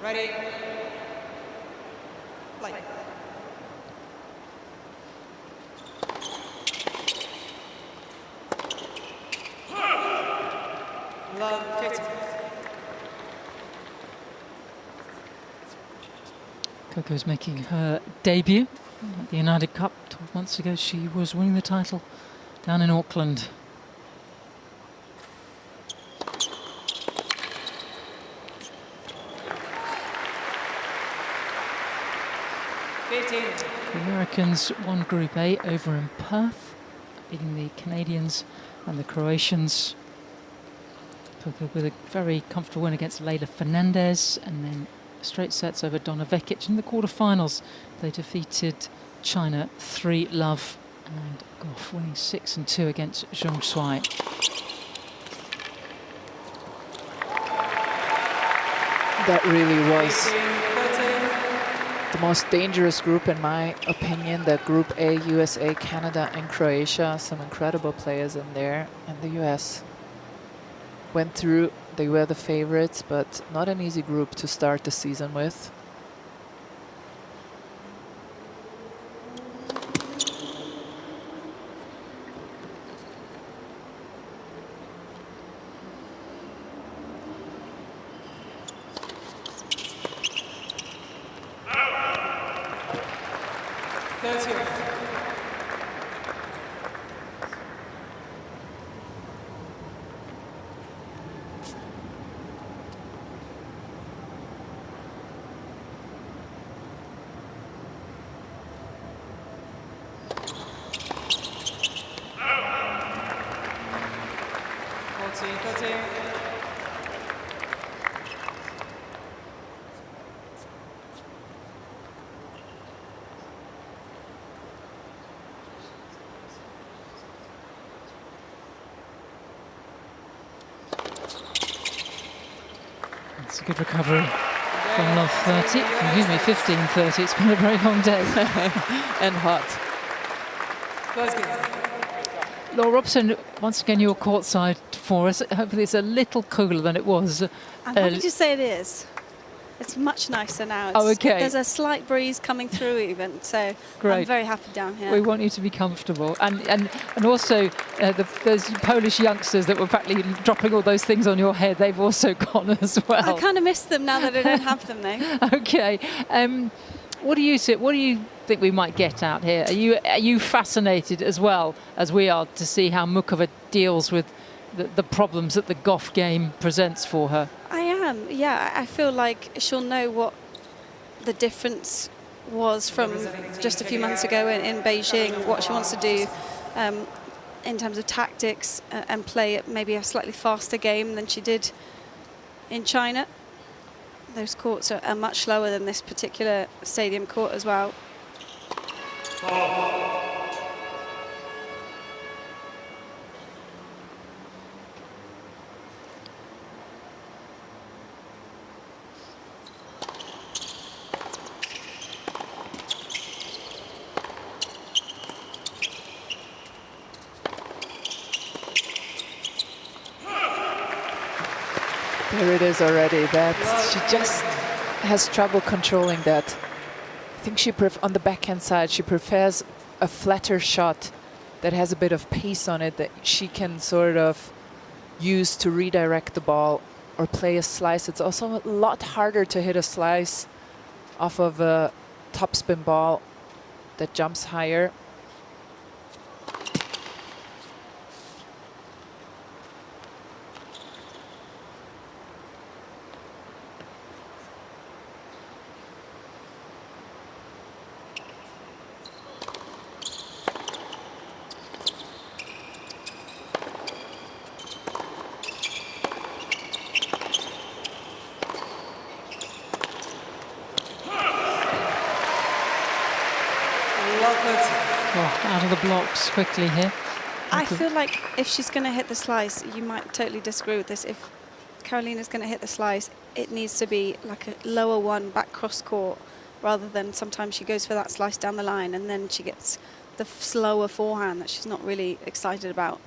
Ready. Play. Love 50. Coco's making her debut at the United Cup. 12 months ago, she was winning the title down in Auckland. The Americans won Group A over in Perth, beating the Canadians and the Croatians. Coco with a very comfortable win against Leylah Fernandez, and then straight sets over Donna Vekic. In the quarterfinals, they defeated China 3-love, and Gauff winning 6-2 against Zhong Shuai. That really was the most dangerous group, in my opinion. That Group A, USA, Canada, and Croatia. Some incredible players in there. And the US went through. They were the favorites, but not an easy group to start the season with. It's a good recovery from love 30. Excuse me, 15-30. It's been a very long day. And hot. Laura Robson, once again, you're courtside for us. Hopefully it's a little cooler than it was. I'm happy to say it is. It's much nicer now. It's, oh, okay. There's a slight breeze coming through even, so Great. I'm very happy down here. We want you to be comfortable. And also, those Polish youngsters that were practically dropping all those things on your head, they've also gone as well. I kind of miss them now that I don't have them, though. Okay. What do you think we might get out here? Are you fascinated as well as we are to see how Muchova deals with the problems that the Gauff game presents for her? I am, yeah. I feel like she'll know what the difference was from just a few months ago in Beijing, what she wants to do in terms of tactics and play maybe a slightly faster game than she did in China. Those courts are much slower than this particular stadium court as well. There it is already. That she just has trouble controlling that. I think she on the backhand side, she prefers a flatter shot that has a bit of pace on it that she can sort of use to redirect the ball or play a slice. It's also a lot harder to hit a slice off of a topspin ball that jumps higher. Out of the blocks quickly here. I feel like if she's going to hit the slice, you might totally disagree with this. If Karolina's going to hit the slice, it needs to be like a lower one back cross court, rather than sometimes she goes for that slice down the line and then she gets the slower forehand that she's not really excited about.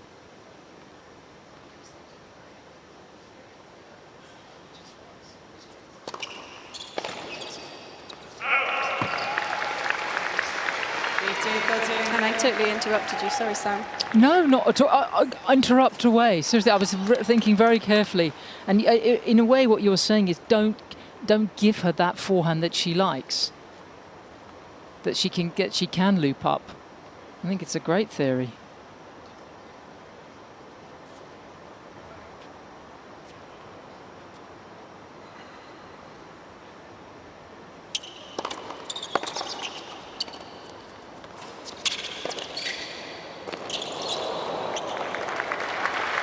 And I totally interrupted you. Sorry, Sam. No, not at all. I interrupt away. Seriously, I was thinking very carefully. And in a way, what you're saying is don't give her that forehand that she likes, that she can loop up. I think it's a great theory.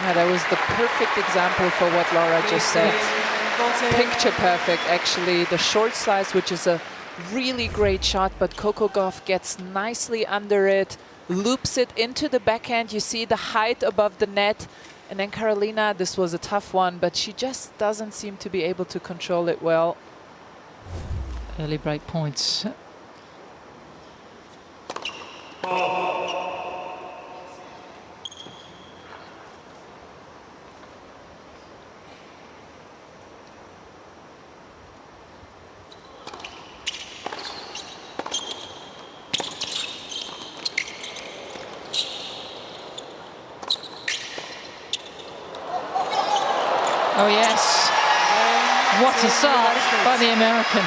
Yeah, that was the perfect example for what Laura just said. Picture perfect, actually. The short slice, which is a really great shot, but Coco Gauff gets nicely under it, loops it into the backhand. You see the height above the net. And then Karolina, this was a tough one, but she just doesn't seem to be able to control it well. Early break points. Oh yes, what a start by the American.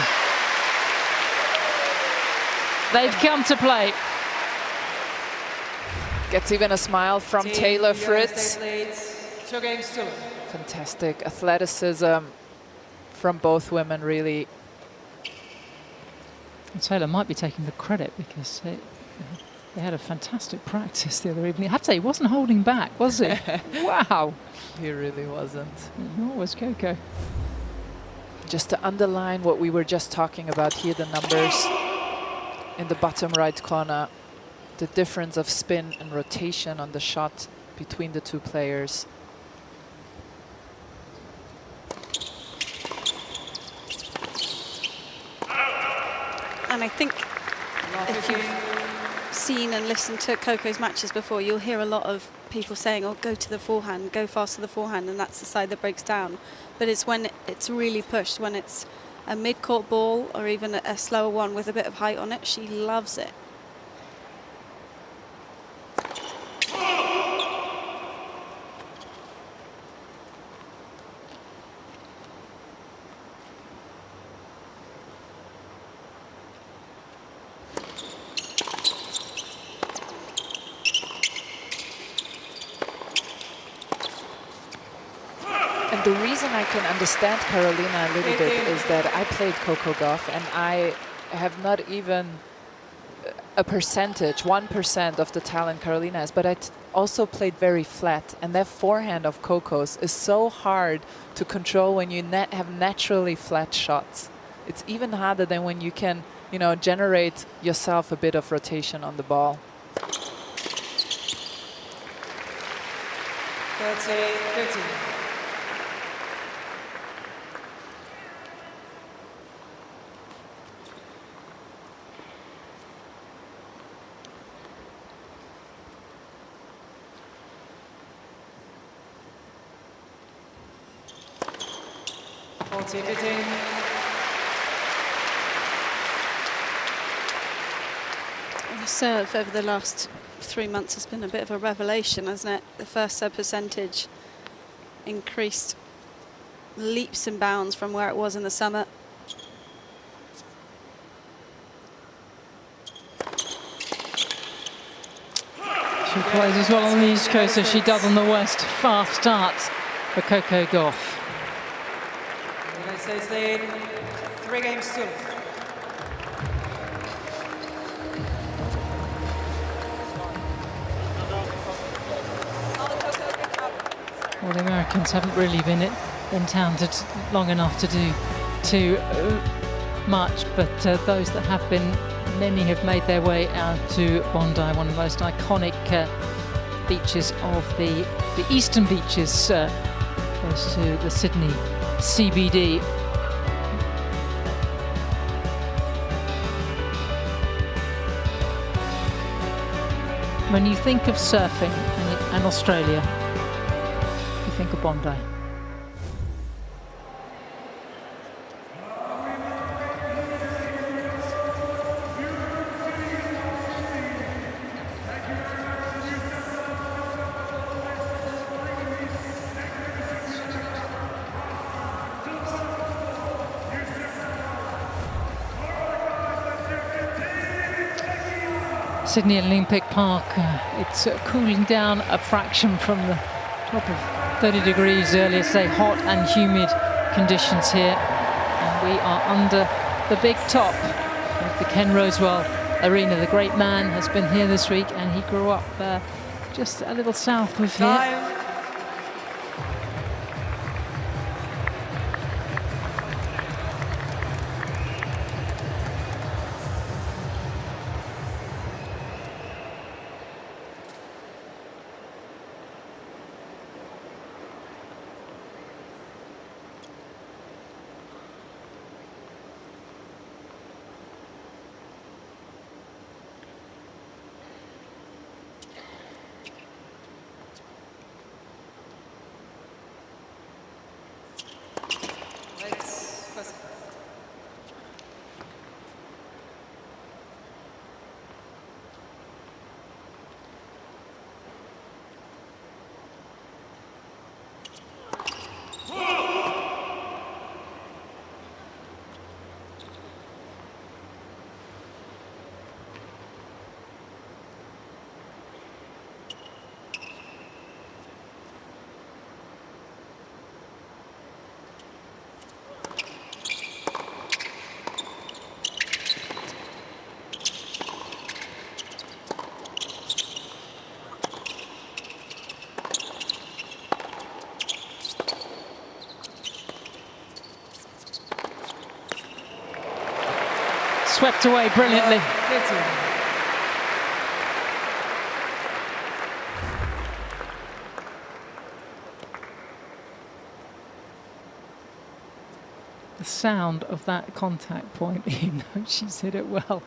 They've come to play. Gets even a smile from Taylor Fritz. 2 games to. Fantastic athleticism from both women, really. And Taylor might be taking the credit because they had a fantastic practice the other evening. I have to say, he wasn't holding back, was he? Wow. He really wasn't. Nor was Coco. Just to underline what we were just talking about here, the numbers in the bottom right corner, the difference of spin and rotation on the shot between the two players. And I think if you've seen and listened to Coco's matches before, you'll hear a lot of people saying, oh, go to the forehand, go fast to the forehand, and that's the side that breaks down. But it's when it's really pushed, when it's a mid-court ball or even a slower one with a bit of height on it, she loves it. The reason I can understand Karolina a little bit is that I played Coco Gauff and I have not even a percentage, 1% of the talent Karolina has, but I also played very flat, and that forehand of Coco's is so hard to control when you have naturally flat shots. It's even harder than when you can, you know, generate yourself a bit of rotation on the ball. 30-50. The serve over the last 3 months has been a bit of a revelation, hasn't it? The first serve percentage increased leaps and bounds from where it was in the summer. She plays as well on the East Coast as she does on the West. Fast start for Coco Gauff. The United States lead 3 games to. Well, the Americans haven't really been in town long enough to do too much, but those that have been, many have made their way out to Bondi, one of the most iconic beaches of the eastern beaches, close to the Sydney CBD. When you think of surfing and Australia, you think of Bondi. Sydney Olympic Park. It's cooling down a fraction from the top of 30 degrees earlier today. Hot and humid conditions here. And we are under the big top of the Ken Rosewell Arena. The great man has been here this week, and he grew up just a little south of here. Swept away brilliantly. The sound of that contact point, you know, she's hit it well.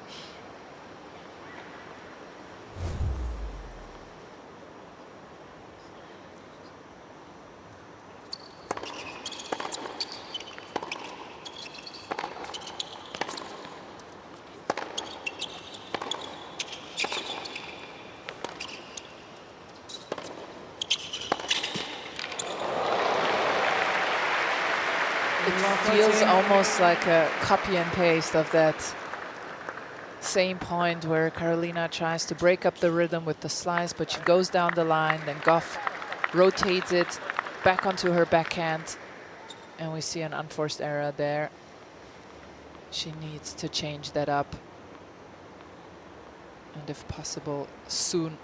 Feels almost like a copy and paste of that same point where Karolina tries to break up the rhythm with the slice, but she goes down the line, then Gauff rotates it back onto her backhand, and we see an unforced error there. She needs to change that up, and if possible, soon.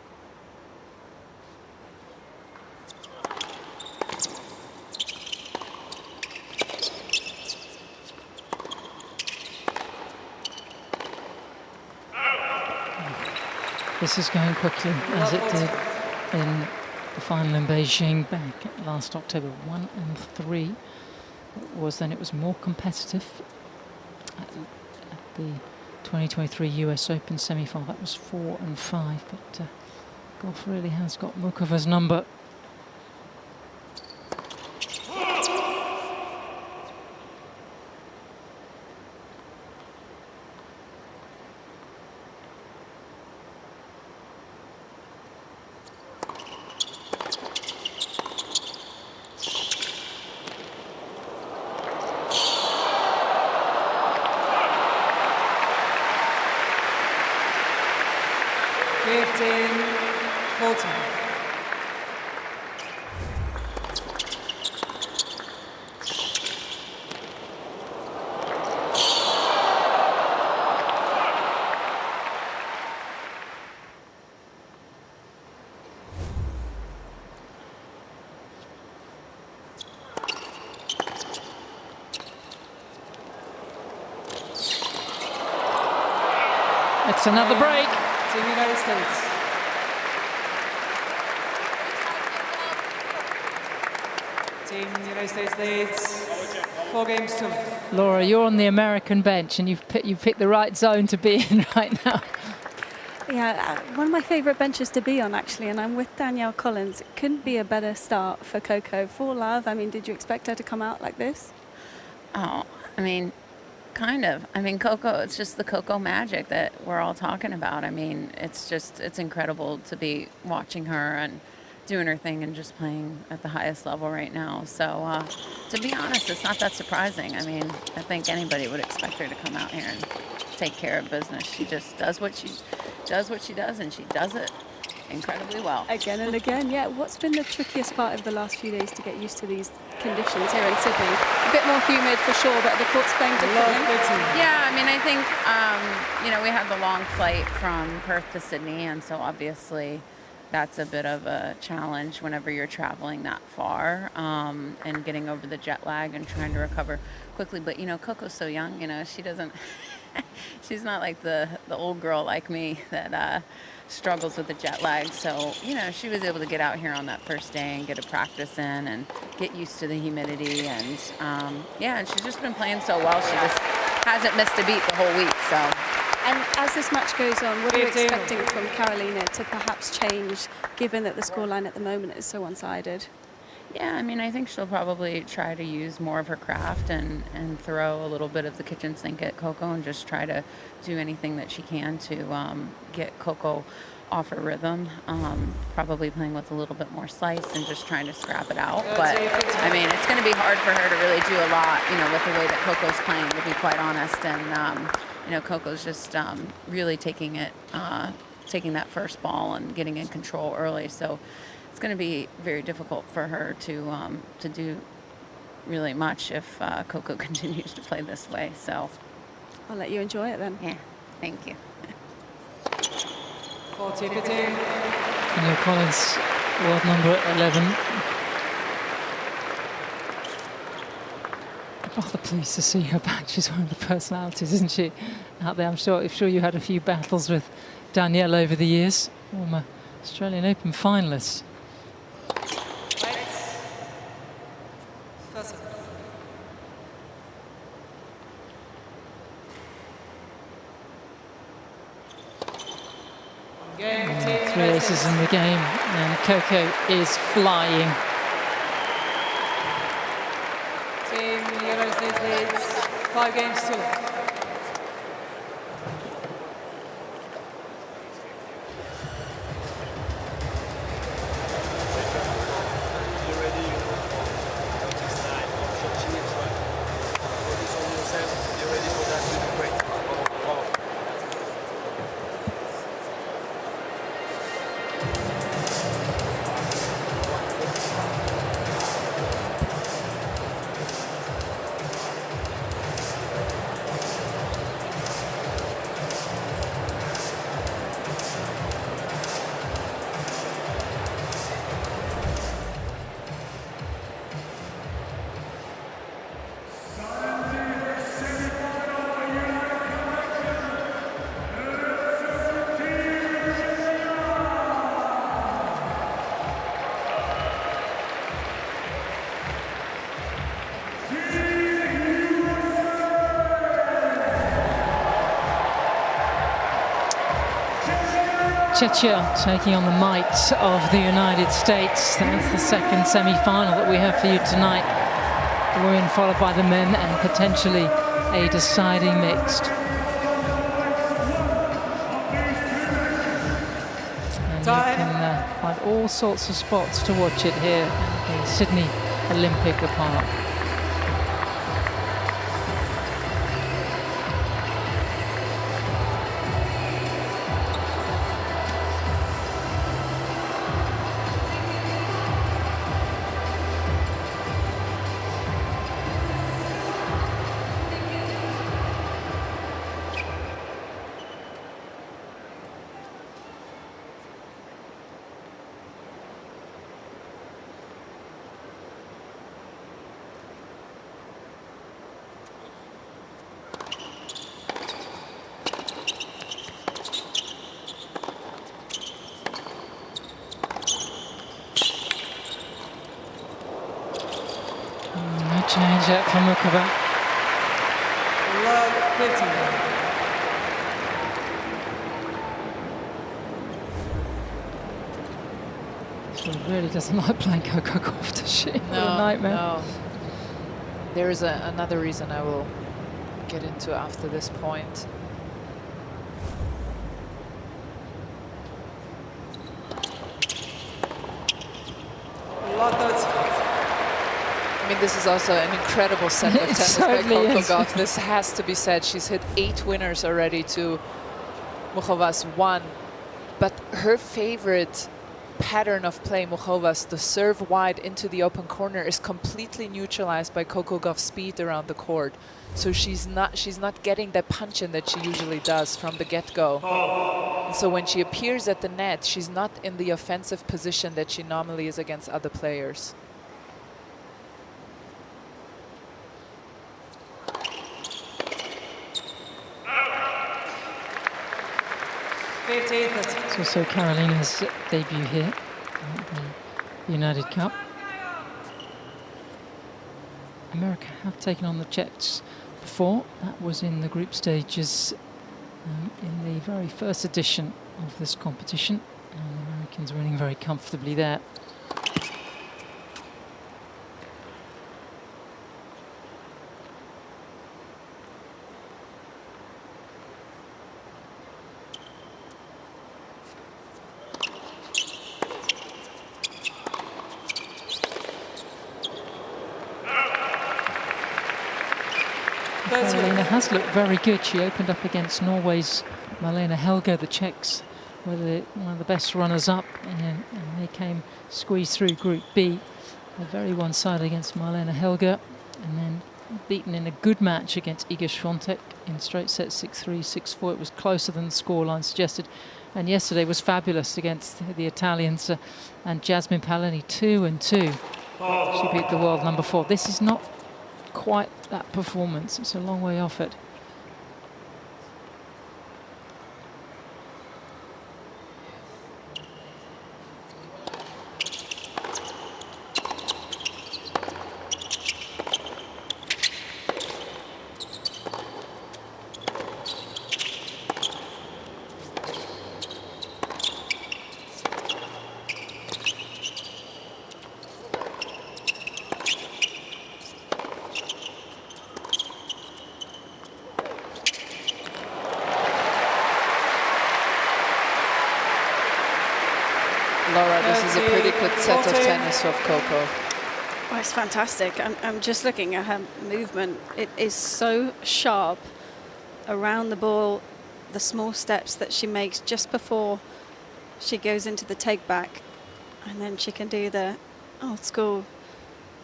This is going quickly, as it did in the final in Beijing back last October. 1 and 3 then it was more competitive at the 2023 US Open semi-final. That was 4 and 5, but Gauff really has got Muchova's number. It's another break. Team United States. Team United States leads 4-2. Laura, you're on the American bench, and you've picked the right zone to be in right now. Yeah, one of my favourite benches to be on, actually, and I'm with Danielle Collins. It couldn't be a better start for Coco. 4-love. I mean, did you expect her to come out like this? Oh, I mean, kind of. I mean, Coco, it's just the Coco magic that we're all talking about. I mean, it's incredible to be watching her and doing her thing and just playing at the highest level right now. So, to be honest, it's not that surprising. I mean, I think anybody would expect her to come out here and take care of business. She just does what does what she does, and she does it incredibly well. Again and again, yeah. What's been the trickiest part of the last few days to get used to these conditions here in Sydney? A bit more humid for sure, but the court's playing differently. Yeah, I mean, I think, you know, we had the long flight from Perth to Sydney, and so obviously that's a bit of a challenge whenever you're traveling that far, and getting over the jet lag and trying to recover quickly. But, you know, Coco's so young, you know, she doesn't, she's not like the old girl like me that struggles with the jet lag. So, you know, she was able to get out here on that first day and get a practice in and get used to the humidity. And, yeah, and she's just been playing so well. She just hasn't missed a beat the whole week, so. And as this match goes on, what are you expecting from Karolina to perhaps change, given that the scoreline at the moment is so one-sided? Yeah, I mean, I think she'll probably try to use more of her craft and throw a little bit of the kitchen sink at Coco and just try to do anything that she can to get Coco off her rhythm, probably playing with a little bit more slice and just trying to scrap it out. But, I mean, it's going to be hard for her to really do a lot, you know, with the way that Coco's playing, to be quite honest. And, you know, Coco's just really taking that first ball and getting in control early. So it's going to be very difficult for her to do really much if Coco continues to play this way. So I'll let you enjoy it then. Yeah, thank you. 40-15. Danielle Collins, world number 11. I'm rather pleased to see her back. She's one of the personalities, isn't she, out there? I'm sure you had a few battles with Danielle over the years. Former Australian Open finalist. Three aces in the game, and Coco is flying. Team United States leads 5-2. Chechia taking on the might of the United States. That's the second semi-final that we have for you tonight. The women followed by the men and potentially a deciding mixed. And you can find all sorts of spots to watch it here at the Sydney Olympic Park. Change up from Muchova. Love 15. She really doesn't like playing Coco Gauff, does she? No, what a nightmare. No. There is another reason I will get into after this point. I mean, this is also an incredible set of tennis by Coco Gauff. This has to be said. She's hit 8 winners already to Muchova's won, but her favorite pattern of play, Muchova's, the serve wide into the open corner, is completely neutralized by Coco Gauff's speed around the court. So she's not getting that punch in that she usually does from the get-go. And so when she appears at the net, she's not in the offensive position that she normally is against other players. It's also Karolina's debut here at the United Cup. America have taken on the Czechs before. That was in the group stages in the very first edition of this competition, and the Americans winning very comfortably there. Karolina has looked very good. She opened up against Norway's Marlene Helge. The Czechs were one of the best runners-up, and they came squeezed through Group B. They're very one-sided against Marlene Helge, and then beaten in a good match against Iga Swiatek in straight sets 6-3, 6-4. It was closer than the scoreline suggested. And yesterday was fabulous against the Italians and Jasmine Palani, 2-2. She beat the world #4. This is not quite that performance. It's a long way off it. Laura, this is a pretty good set of tennis of Coco. Oh, it's fantastic. I'm just looking at her movement. It is so sharp around the ball, the small steps that she makes just before she goes into the take back. And then she can do the old school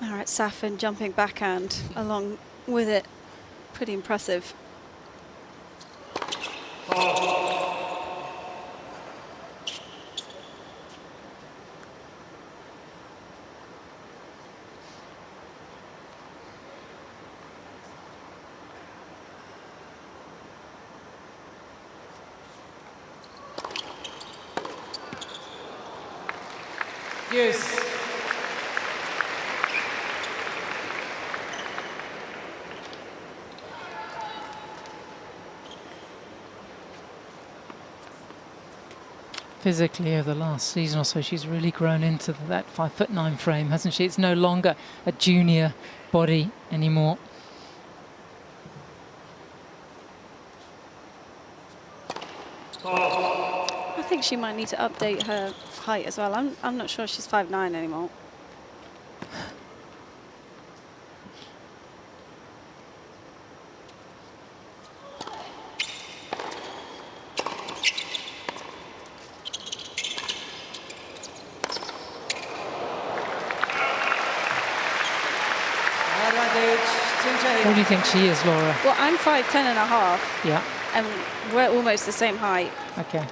Marat Safin jumping backhand along with it. Pretty impressive. Yes. Physically, over the last season or so, she's really grown into that 5'9" frame, hasn't she? It's no longer a junior body anymore. I think she might need to update her height as well. I'm not sure she's 5'9" anymore. What do you think she is, Laura? Well, I'm 5'10.5". Yeah. And we're almost the same height. Okay.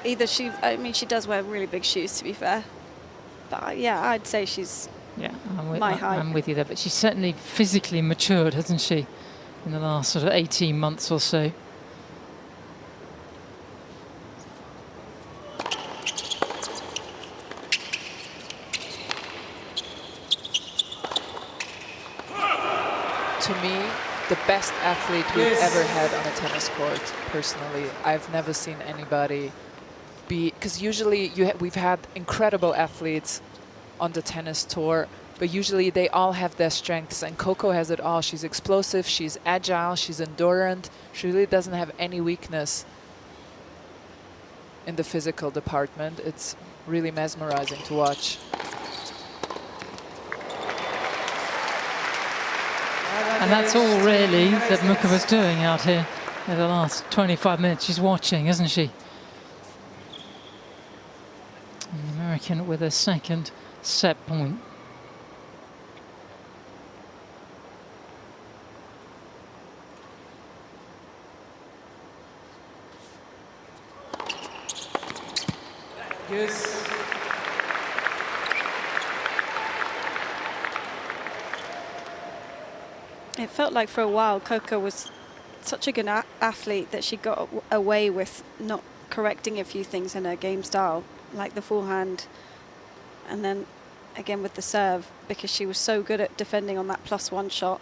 Either I mean, she does wear really big shoes, to be fair. But yeah, I'd say she's my height. I'm with you there, but she's certainly physically matured, hasn't she, in the last sort of 18 months or so. To me, the best athlete we've ever had on a tennis court, personally. I've never seen anybody be, because usually we've had incredible athletes on the tennis tour, but usually they all have their strengths, and Coco has it all. She's explosive, she's agile, she's endurant. She really doesn't have any weakness in the physical department. It's really mesmerizing to watch. And that's all really that Muchova's doing out here over the last 25 minutes. She's watching, isn't she? And the American with a second set point. Yes. It felt like for a while Coco was such a good athlete that she got away with not correcting a few things in her game style, like the forehand, and then again with the serve, because she was so good at defending on that +1 shot.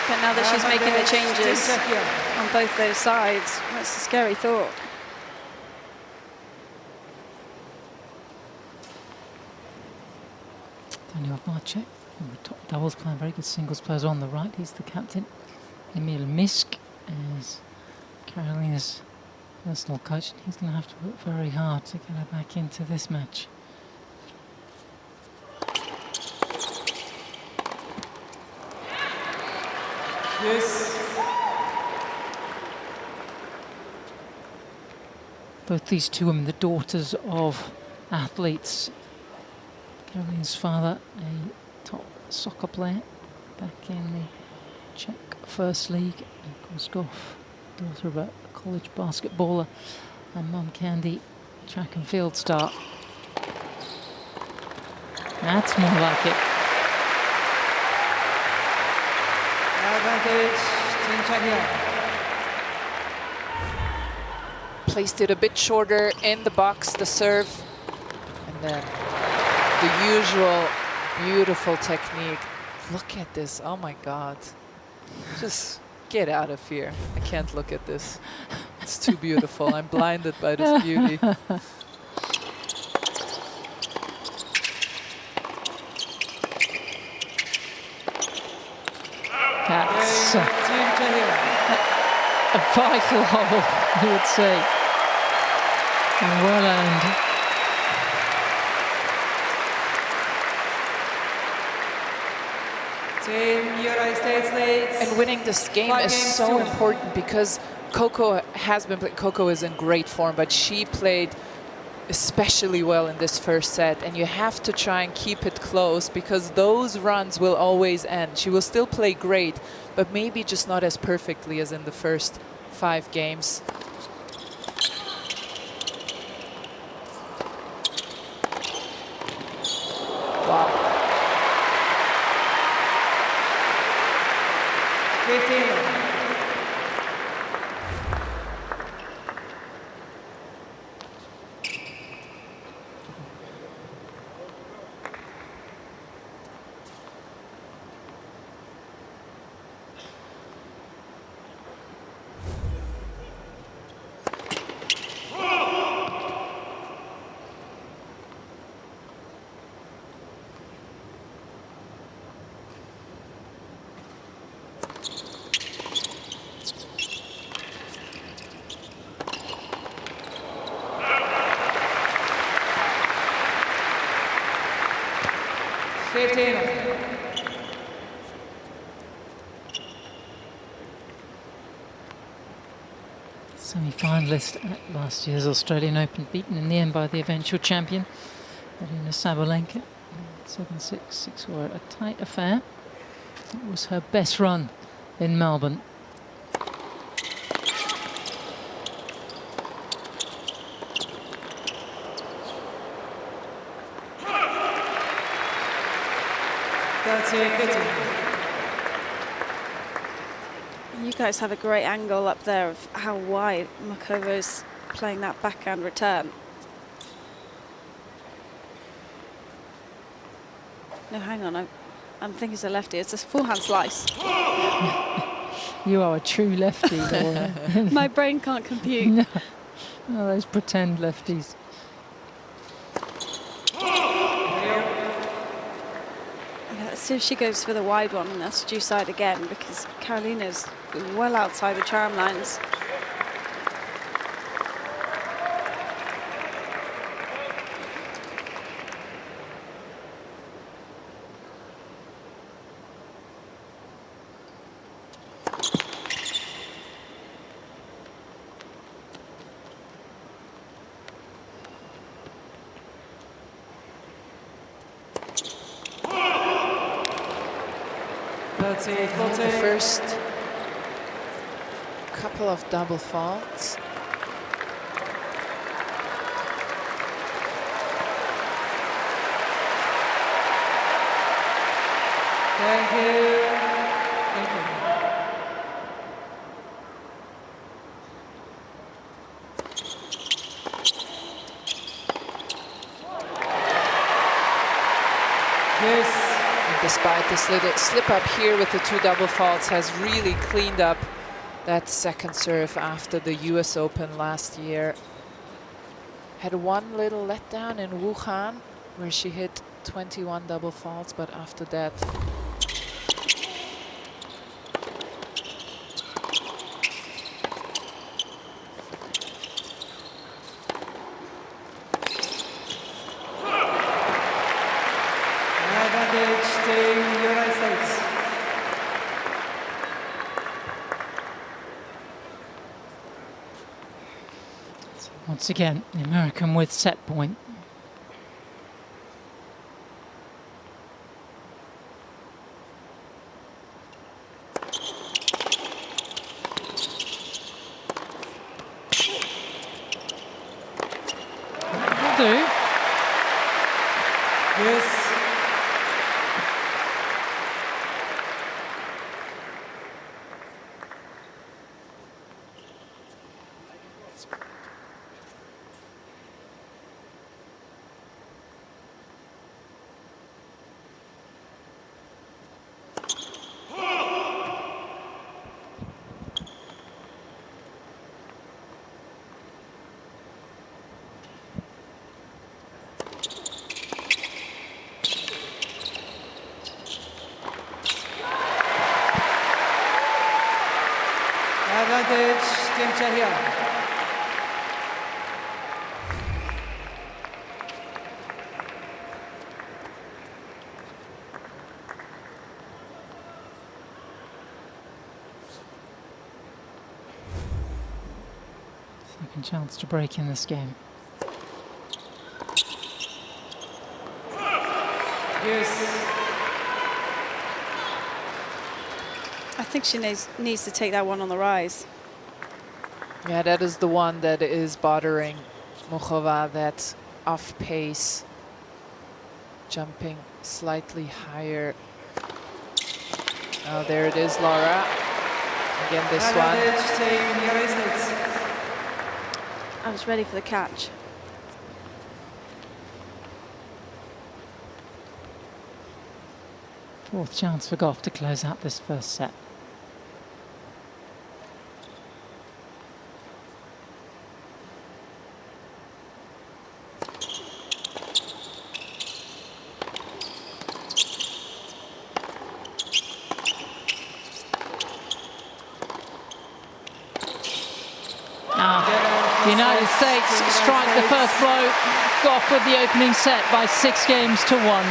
But now that she's making the changes on both those sides, that's a scary thought. Daniel Marchek, top doubles player, very good singles players on the right. He's the captain. Emil Misk is Karolina's personal coach. He's going to have to work very hard to get her back into this match. Yes. Both these two women, the daughters of athletes. Karolina's father, a top soccer player back in the Czech First League, and Coco Gauff, daughter of a college basketballer, and mum Candy, track and field star. That's more like it. Advantage, Team Czechia. Placed it a bit shorter in the box, the serve, and then the usual beautiful technique. Look at this, oh my God. Just get out of here. I can't look at this. It's too beautiful. I'm blinded by this beauty. That's Team Czechia. a vital hole, I would say. And well earned. Team United States leads. And winning this game is so important because Coco has been Coco is in great form, but she played especially well in this first set, and you have to try and keep it close because those runs will always end. She will still play great, but maybe just not as perfectly as in the first 5 games. Wow. 15. Semi-finalist at last year's Australian Open, beaten in the end by the eventual champion, Karolina Sabalenka. 7-6, 6-4, a tight affair. It was her best run in Melbourne. That's it. You guys have a great angle up there of how wide Muchova is playing that backhand return. No, hang on, I'm thinking it's a lefty. It's a forehand slice. You are a true lefty, Laura. My brain can't compute. No. Oh, those pretend lefties. Let's see if she goes for the wide one and that's due side again, because Karolina's well outside the charm lines. The first couple of double faults. Thank you. Thank you. Yes. Despite this little slip up here with the 2 double faults, has really cleaned up that second serve after the US Open last year. Had one little letdown in Wuhan where she hit 21 double faults, but after that Advantage to United States. Once again, the American with set point. Will do. Yes. Advantage, Team Czechia. Second chance to break in this game. Yes. I think she needs to take that one on the rise. yeah, that is the one that is bothering Muchova, that off pace, jumping slightly higher. Oh, there it is, Laura. Again, this one. Advantage, Team United States. I was ready for the catch. Fourth chance for Gauff to close out this first set. The United States strike the first blow. Gauff with the opening set by 6-1.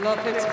Love it.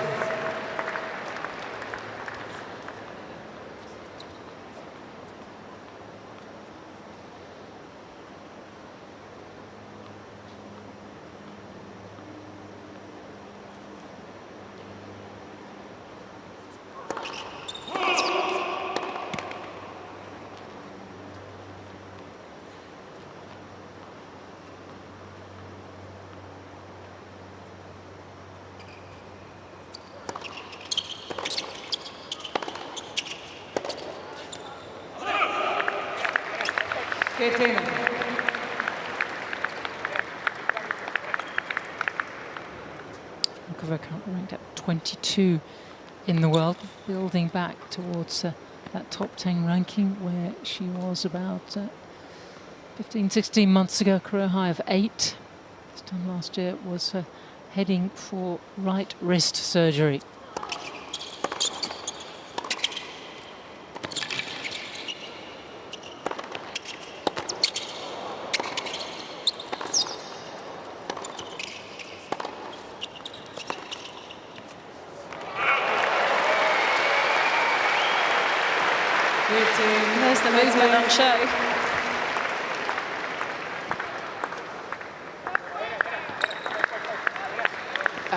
Muchova currently ranked at 22 in the world, building back towards that top 10 ranking where she was about 15, 16 months ago, career high of 8. This time last year was heading for right wrist surgery. There's the movement on show. I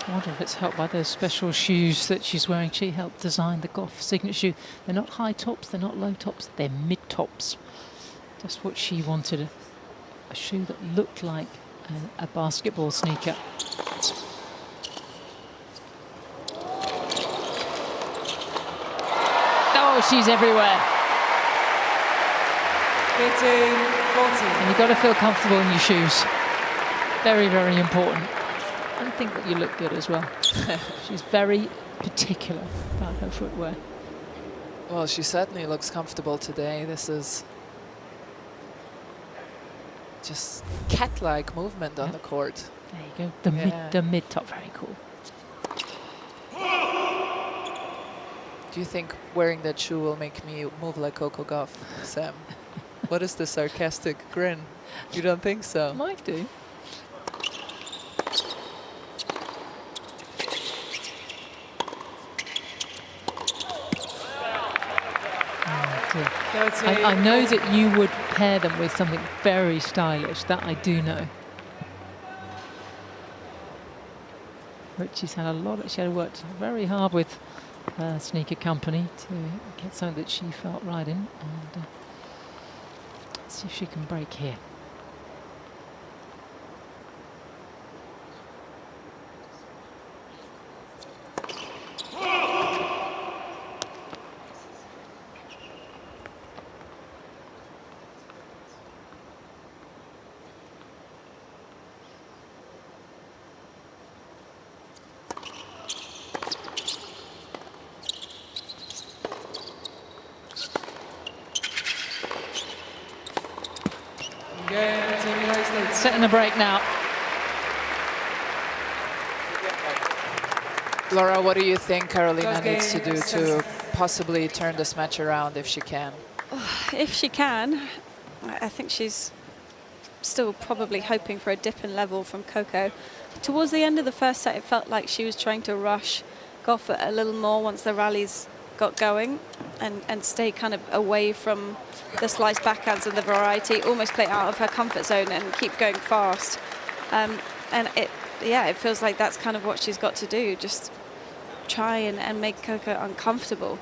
wonder if it's helped by those special shoes that she's wearing. She helped design the Gauff signature shoe. They're not high tops, they're not low tops, they're mid tops. Just what she wanted, a shoe that looked like a basketball sneaker. Oh, she's everywhere. 15-14. And you've got to feel comfortable in your shoes. Very, very important. And think that you look good as well. She's very particular about her footwear. Well, she certainly looks comfortable today. This is just cat-like movement on the court. There you go. The mid top, very cool. Do you think wearing that shoe will make me move like Coco Gauff, Sam? What is the sarcastic grin? You don't think so? Might do. I know that you would pair them with something very stylish. That I do know. Richie's had a lot. She had worked very hard with her sneaker company to get something that she felt right in, and let's see if she can break here. Setting a break now. Laura, what do you think Karolina needs to do to possibly turn this match around if she can? If she can, I think she's still probably hoping for a dip in level from Coco. Towards the end of the first set, it felt like she was trying to rush Gauff a little more once the rallies got going and stay kind of away from the slice backhands and the variety, almost play out of her comfort zone and keep going fast. And it feels like that's kind of what she's got to do, just try and make Coco uncomfortable.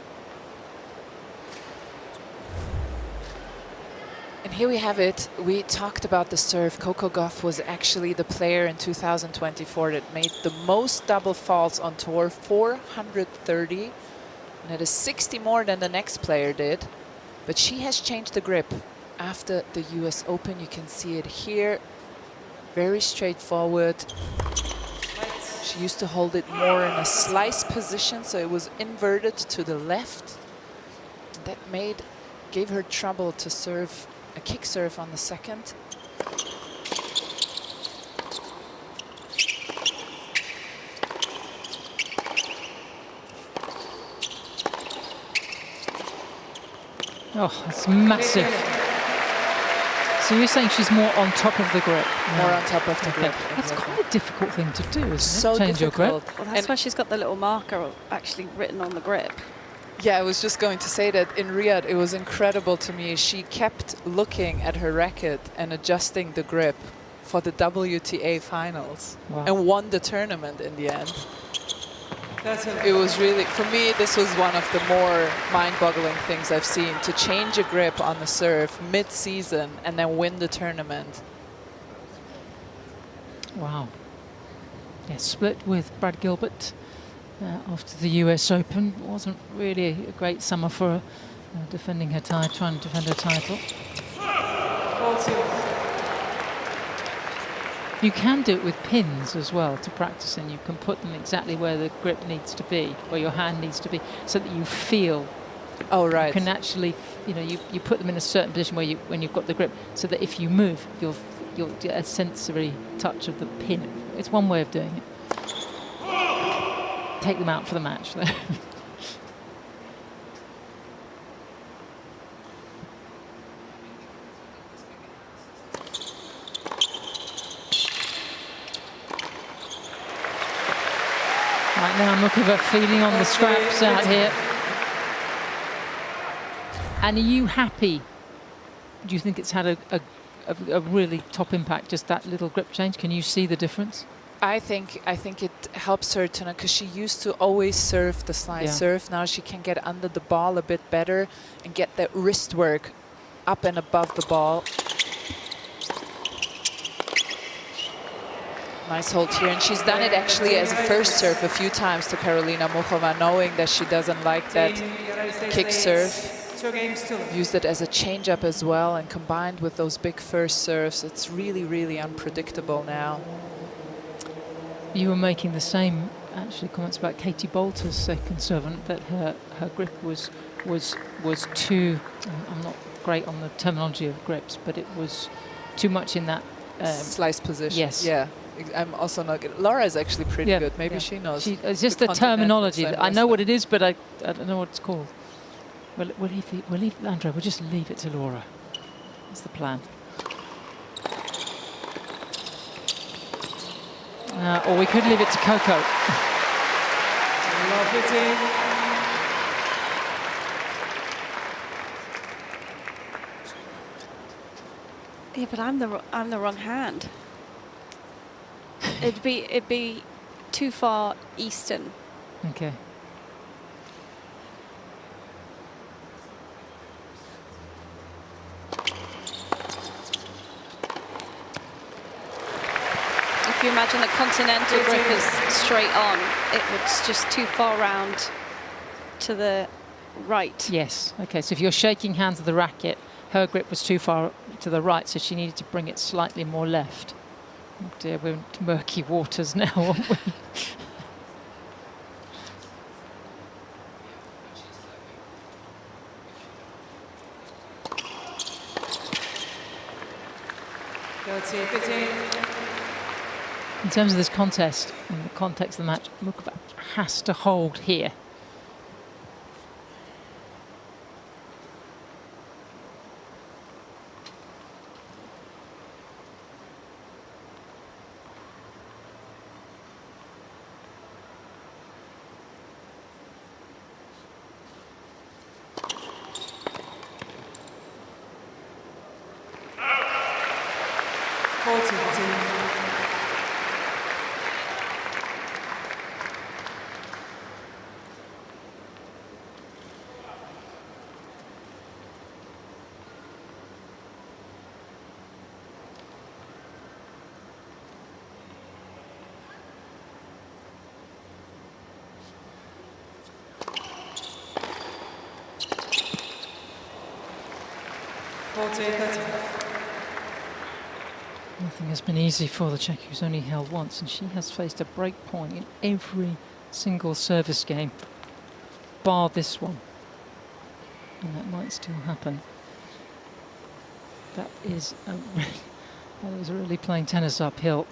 And here we have it. We talked about the serve. Coco Gauff was actually the player in 2024 that made the most double faults on tour, 430. And that is 60 more than the next player did. But she has changed the grip after the US Open. You can see it here. Very straightforward. She used to hold it more in a slice position, so it was inverted to the left. That gave her trouble to serve a kick serve on the second. Oh, that's massive. So you're saying she's more on top of the grip? More on top of the grip. That's quite a difficult thing to do, isn't it? So Change your grip. Well, that's why she's got the little marker actually written on the grip. Yeah, I was just going to say that in Riyadh, it was incredible to me. She kept looking at her racket and adjusting the grip for the WTA finals. Wow. And won the tournament in the end. It was really, for me, this was one of the more mind-boggling things I've seen, to change a grip on the serve mid-season and then win the tournament. Wow. Yeah, split with Brad Gilbert after the US Open. Wasn't really a great summer for her, defending her title, trying to defend her title. You can do it with pins as well to practice, and you can put them exactly where the grip needs to be, where your hand needs to be, so that you feel. Oh, right. You can actually, you know, you put them in a certain position where when you've got the grip, so that if you move, you'll get a sensory touch of the pin. It's one way of doing it. Take them out for the match. Right now, Muchova feeling on the scraps out here. And are you happy? Do you think it's had a really top impact, just that little grip change? Can you see the difference? I think it helps her to know, because she used to always serve the slice serve. Now she can get under the ball a bit better and get that wrist work up and above the ball. Nice hold here, and she's done it actually as a first serve a few times to Karolina Muchova, knowing that she doesn't like that kick serve. Used it as a change-up as well, and combined with those big first serves, it's really, really unpredictable now. You were making the same actually comments about Katie Bolter's second serve, that her grip was too. I'm not great on the terminology of grips, but it was too much in that slice position. Yes. Yeah. I'm also not good. Laura is actually pretty good. Maybe she knows. It's just the terminology. I know what it is, but I don't know what it's called. We'll leave Andrea. We'll just leave it to Laura. That's the plan. Or we could leave it to Coco. Lovely team. Yeah, but I'm the wrong hand. It'd be too far eastern. Okay. If you imagine a continental grip is straight on, it was just too far round to the right. Yes. Okay. So if you're shaking hands with the racket, her grip was too far to the right, so she needed to bring it slightly more left. Oh dear, we're in murky waters now, aren't we? In terms of this contest, in the context of the match, Muchova has to hold here. Nothing has been easy for the Czech, who's only held once, and she has faced a break point in every single service game, bar this one. And that might still happen. That is really playing tennis uphill.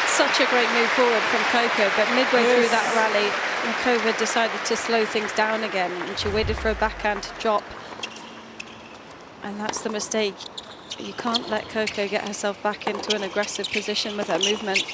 Such a great move forward from Coco, but midway through that rally, Muchova decided to slow things down again, and she waited for a backhand to drop, and that's the mistake You can't let Coco get herself back into an aggressive position with her movement.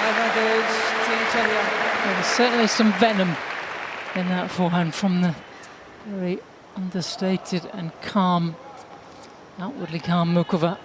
Advantage, Team Czechia. There was certainly some venom in that forehand from the very understated and calm, outwardly calm Muchova.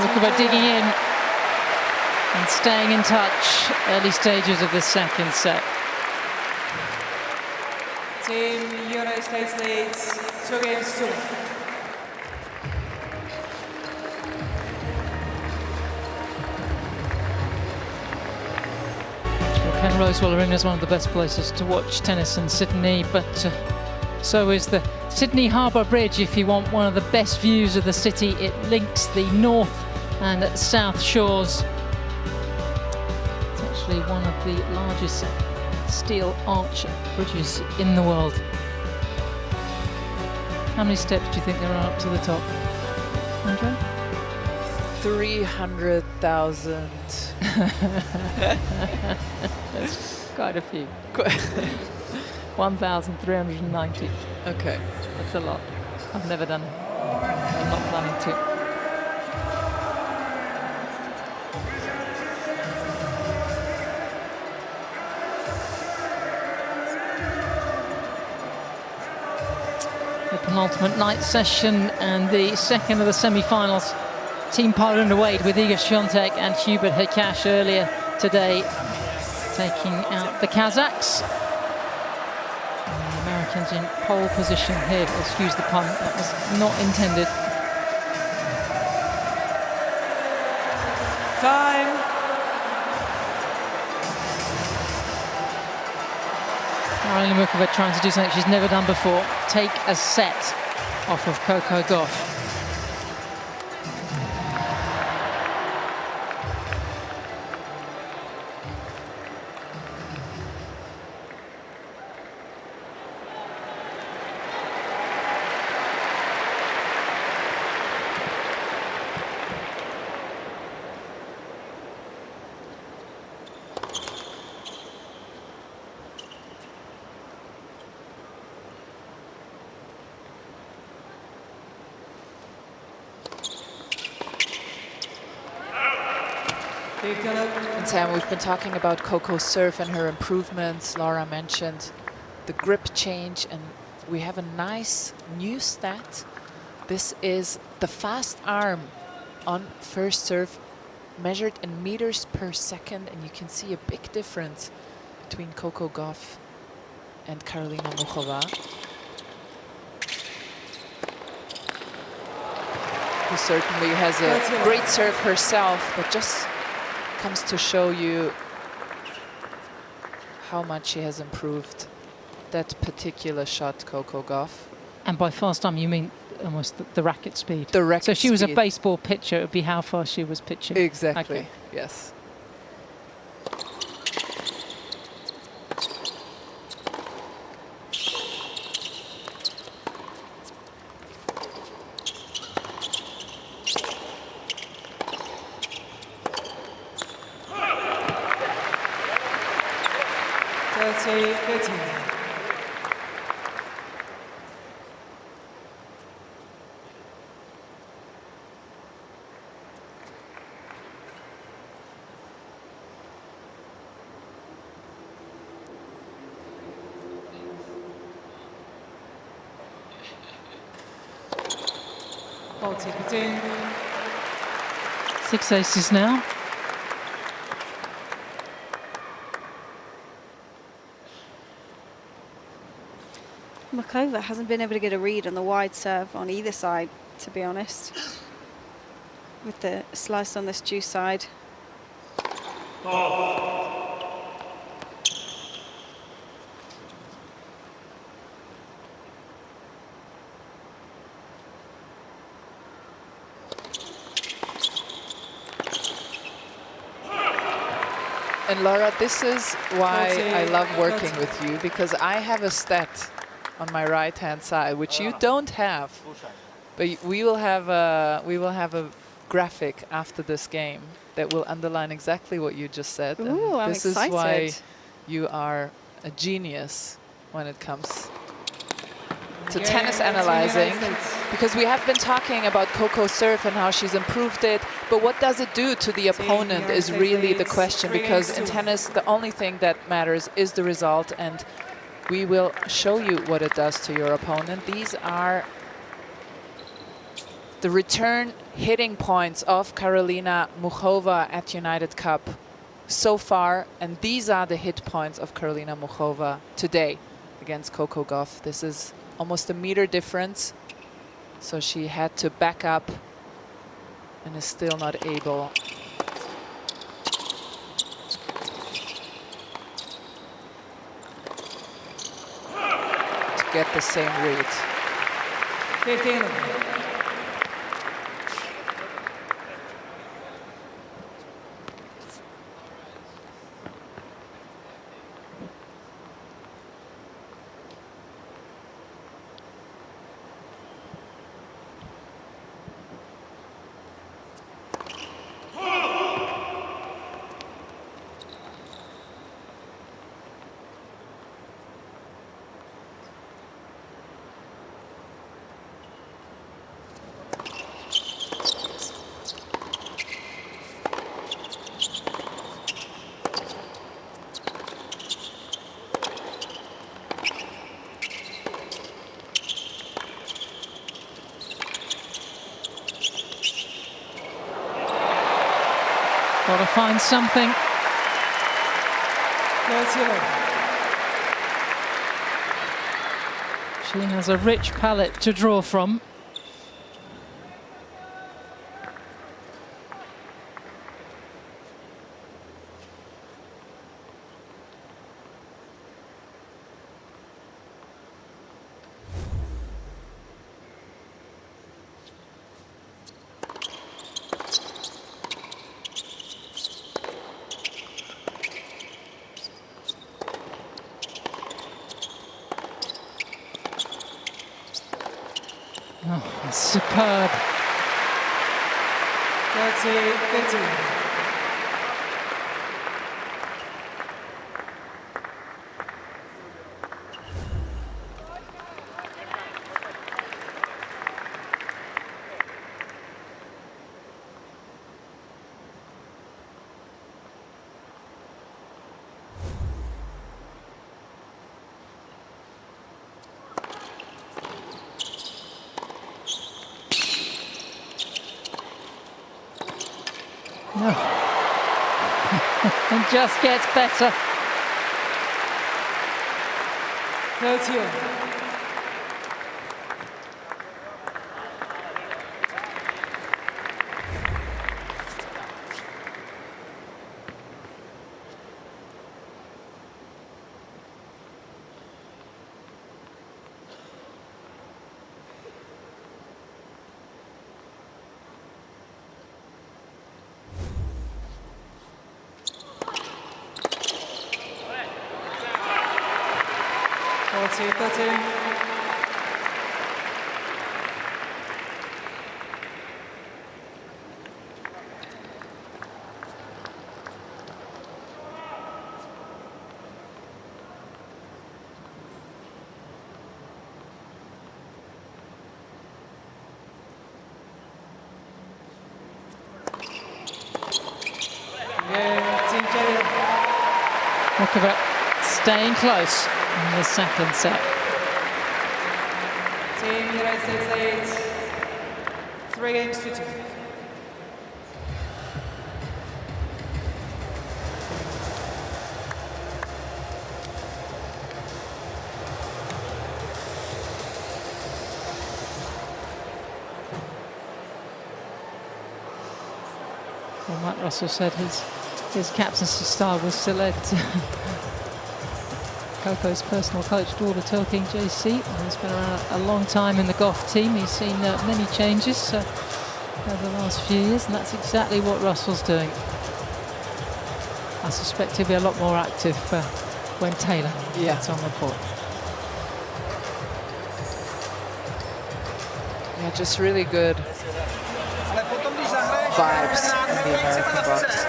Muchova digging in and staying in touch early stages of the second set. Team United States leads 2-2. Ken Rosewell Arena is one of the best places to watch tennis in Sydney, but so is the Sydney Harbour Bridge if you want one of the best views of the city. It links the north and south shores. It's actually one of the largest steel arch bridges in the world. How many steps do you think there are up to the top, Andre? 300,000. Quite a few. 1,390. Okay. That's a lot. I've never done it. I'm not planning to. The penultimate night session and the second of the semi-finals. Team Poland away with Iga Świątek and Hubert Hurkacz earlier today, taking out the Kazakhs. And the Americans in pole position here. Excuse the pun, that was not intended. Time. Karolina Muchova trying to do something she's never done before. Take a set off of Coco Gauff. And Sam, we've been talking about Coco's serve and her improvements. Laura mentioned the grip change, and we have a nice new stat. This is the fast arm on first serve measured in meters per second, and you can see a big difference between Coco Gauff and Karolina Muchova, who certainly has a great serve herself, but just comes to show you how much she has improved that particular shot, Coco Gauff. And by fast arm, you mean almost the racket speed? The racket So if she was a speed. baseball pitcher, it would be how fast she was pitching. Exactly, Okay. yes. 40, 15. 6 aces now. Muchova hasn't been able to get a read on the wide serve on either side, to be honest. With the slice on this due side. And Laura, this is why I love working with you, because I have a stat on my right-hand side, which you don't have. But we will have a graphic after this game that will underline exactly what you just said. Ooh, I'm this excited. is why you are a genius when it comes to tennis analyzing, because we have been talking about Coco's serve and how she's improved it, but what does it do to the opponent is really the question, because in tennis the only thing that matters is the result, and we will show you what it does to your opponent. These are the return hitting points of Karolina Muchova at United Cup so far, and these are the hit points of Karolina Muchova today against Coco Gauff. This is almost a meter difference, so she had to back up and is still not able to get the same read. 15. Got to find something. She has a rich palette to draw from. Oh, superb. 30, 15. No. It just gets better. 30. See 13. Muchova staying close in the second set. Team United States leads 3 games to 2. Well, Matt Russell said his captaincy style was to let Coco's personal coach do all the talking, JC. He's been around a long time in the Gauff team. He's seen many changes over the last few years, and that's exactly what Russell's doing. I suspect he'll be a lot more active when Taylor gets on the court. Yeah, just really good vibes in the American box.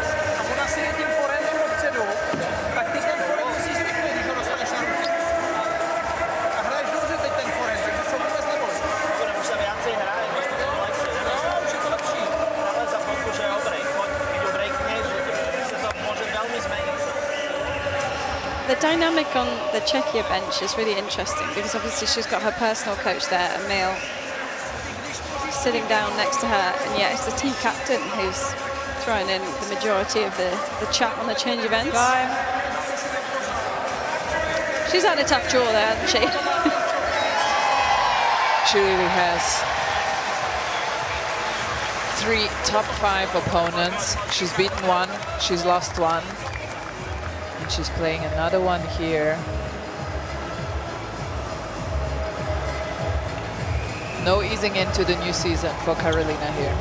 The dynamic on the Czechia bench is really interesting because obviously she's got her personal coach there, Emil, sitting down next to her, and yet it's the team captain who's throwing in the majority of the chat on the change events. She's had a tough draw there, hasn't she? She really has. 3 top 5 opponents. She's beaten 1, she's lost 1. And she's playing another one here. No easing into the new season for Karolina here.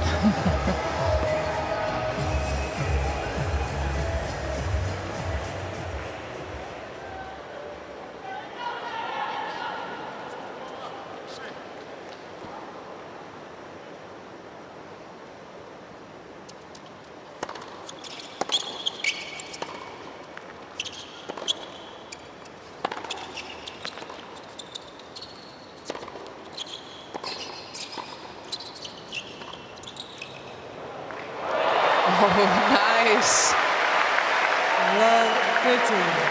Oh, nice. Love 15.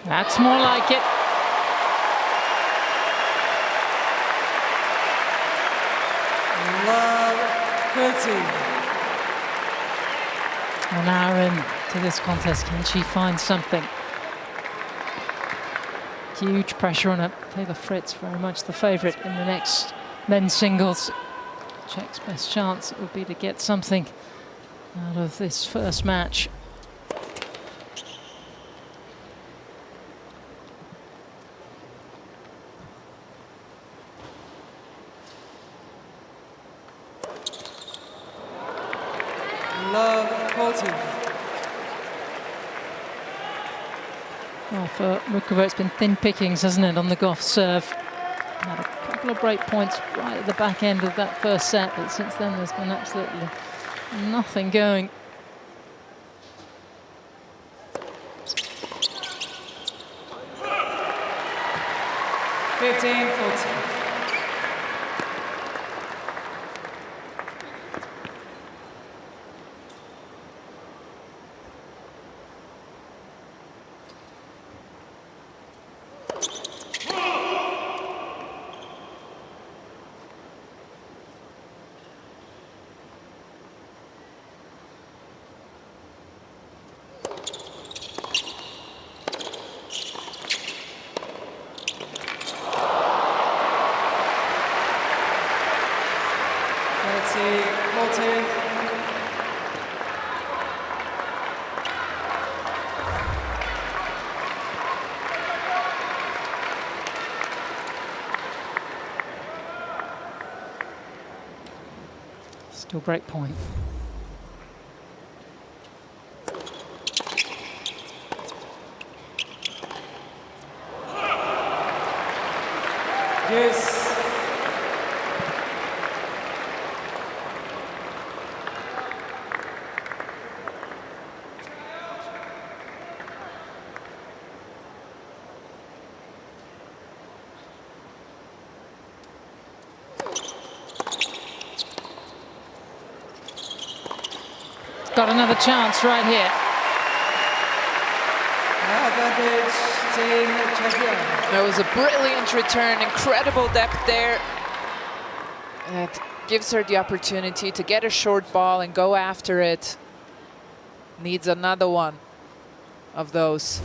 That's more like it. Love 13. An hour into this contest, can she find something? Huge pressure on her. Taylor Fritz, very much the favourite in the next men's singles. Czech's best chance would be to get something out of this first match. Love 14. Well, for Muchova, it's been thin pickings, hasn't it, on the Gauff serve? Had a couple of break points right at the back end of that first set, but since then there's been absolutely nothing going. Fifteen, 14. Let's see, 14. Still break point. Yes. Got another chance right here. Advantage, Team Czechia. That was a brilliant return, incredible depth there. That gives her the opportunity to get a short ball and go after it. Needs another one of those.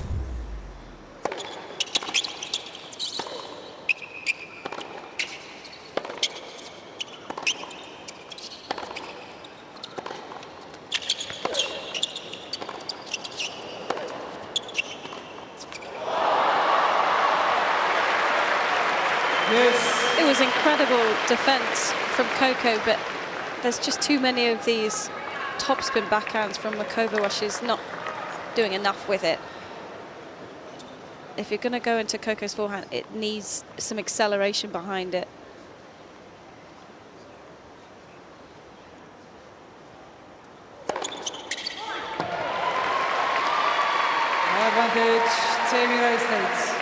Yes. It was incredible defense from Coco, but there's just too many of these topspin backhands from Muchova where she's not doing enough with it. If you're going to go into Coco's forehand, it needs some acceleration behind it. Advantage, Team United States.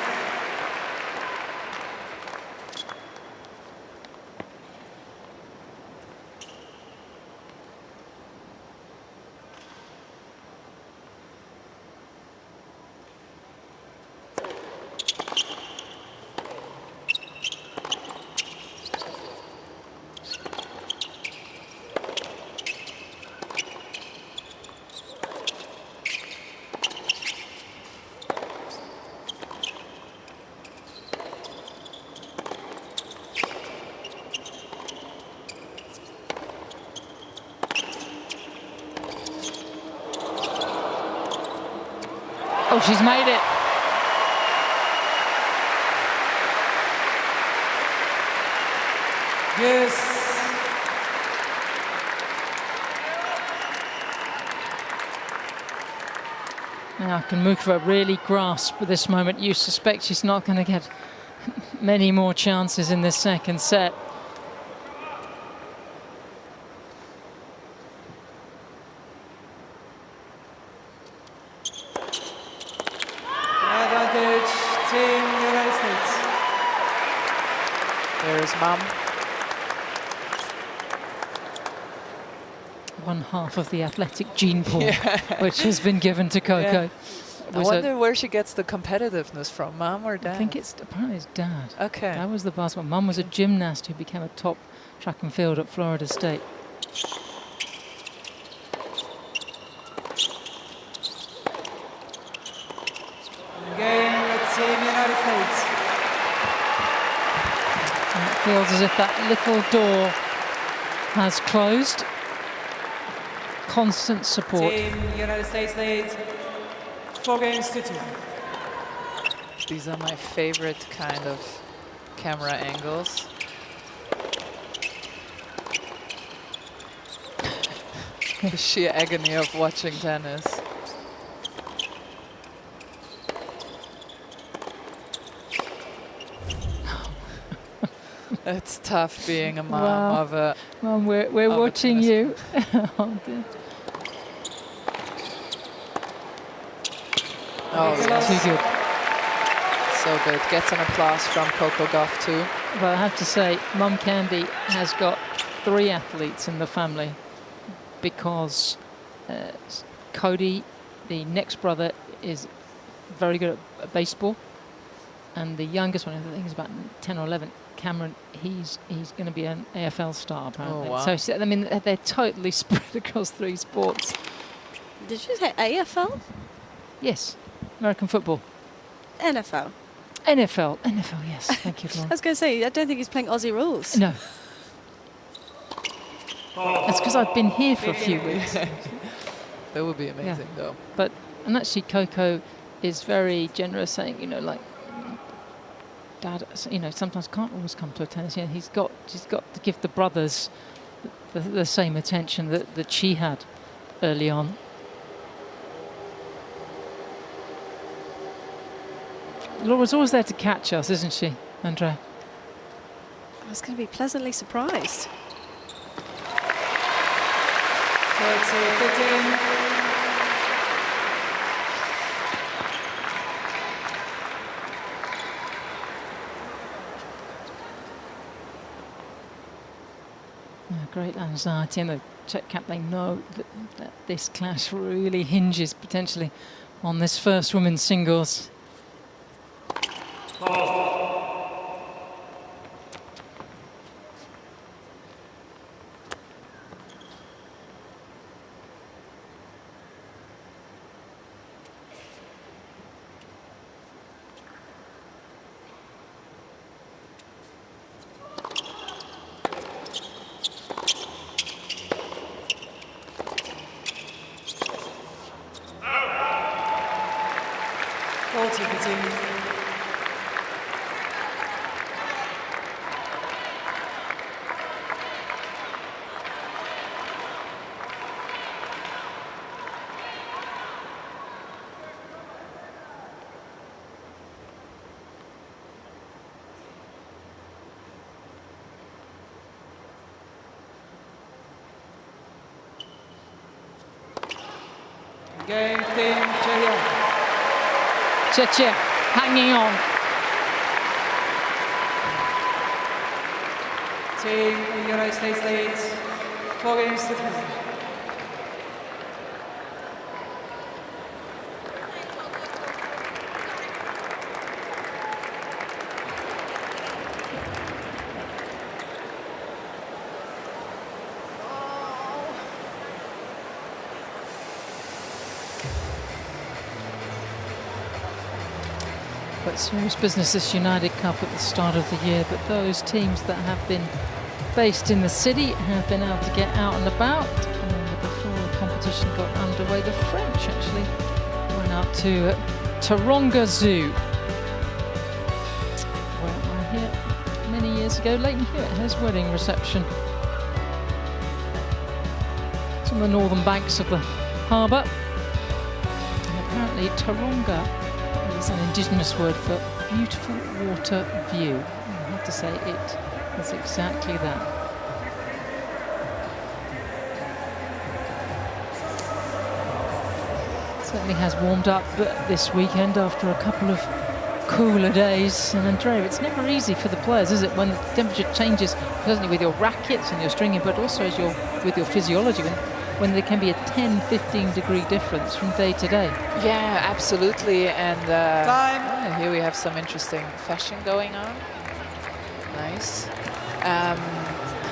Oh, she's made it. Yes. Now, can Muchova really grasp this moment? You suspect she's not going to get many more chances in this second set. Advantage, Team United States. There's Mom. One half of the athletic gene pool, which has been given to Coco. Yeah. I wonder where she gets the competitiveness from, Mom or Dad? I think it's apparently his dad. Okay. That was the basketball. Mum was a gymnast who became a top track and field at Florida State. Game with Team United States. And it feels as if that little door has closed. Constant support. Team United States leads 4-2. These are my favorite kind of camera angles. The sheer agony of watching tennis. It's tough being a mom of a... Mum, we're watching you. Oh, dear. Oh, Too good. so good. Gets an applause from Coco Gauff too. Well, I have to say, Mum Candy has got 3 athletes in the family because Cody, the next brother, is very good at baseball, and the youngest one, I think, is about 10 or 11. Cameron, he's going to be an AFL star apparently. Oh, wow. So I mean, they're totally spread across 3 sports. Did you say AFL? Yes, American football. NFL. NFL, yes. Thank you, I Lauren. was going to say, I don't think he's playing Aussie rules. No. That's because I've been here for a few weeks. That would be amazing, though. But, and actually Coco is very generous, saying, you know, like, Dad, you know, sometimes can't always come to a tennis. You know, she's got to give the brothers the same attention that she had early on. Laura's always there to catch us, isn't she, Andrea? I was going to be pleasantly surprised. 30-15. Great anxiety, and the Czech camp, they know that this clash really hinges potentially on this first women's singles. Game team Czechia. Czechia hanging on. Team United States leads 4 games to 3. But serious business, this United Cup at the start of the year, but those teams that have been based in the city have been able to get out and about. And before the competition got underway, the French actually went out to Taronga Zoo, where I hear many years ago Leighton Hewitt had his wedding reception. It's on the northern banks of the harbour, and apparently Taronga is an indigenous word for beautiful water view. I have to say it is exactly that. Certainly has warmed up this weekend after a couple of cooler days. And Andrea, it's never easy for the players, is it, when the temperature changes, certainly with your rackets and your stringing, but also as with your physiology, when there can be a 10-15 degree difference from day to day. Yeah, absolutely. And yeah, here we have some interesting fashion going on. Nice.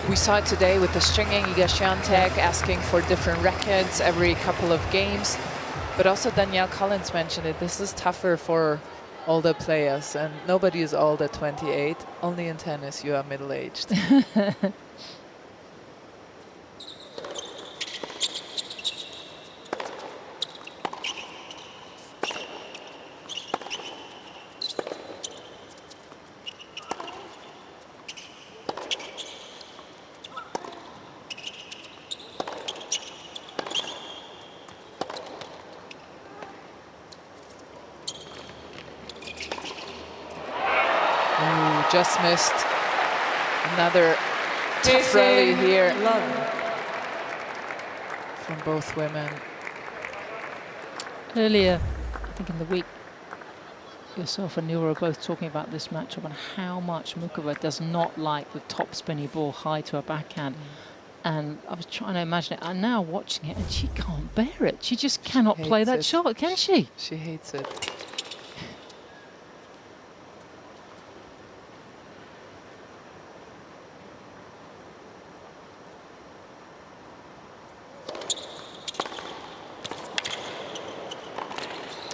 We saw it today with the stringing, Iga Świątek asking for different rackets every couple of games. But also Danielle Collins mentioned it. This is tougher for older players, and nobody is old at 28. Only in tennis you are middle-aged. Just missed. Another tough rally here from both women. Earlier, I think in the week, yourself and Neil were both talking about this matchup and how much Muchova does not like the top spinny ball high to her backhand. And I was trying to imagine it, and now watching it, and she can't bear it. She just cannot play that shot, can she? She hates it.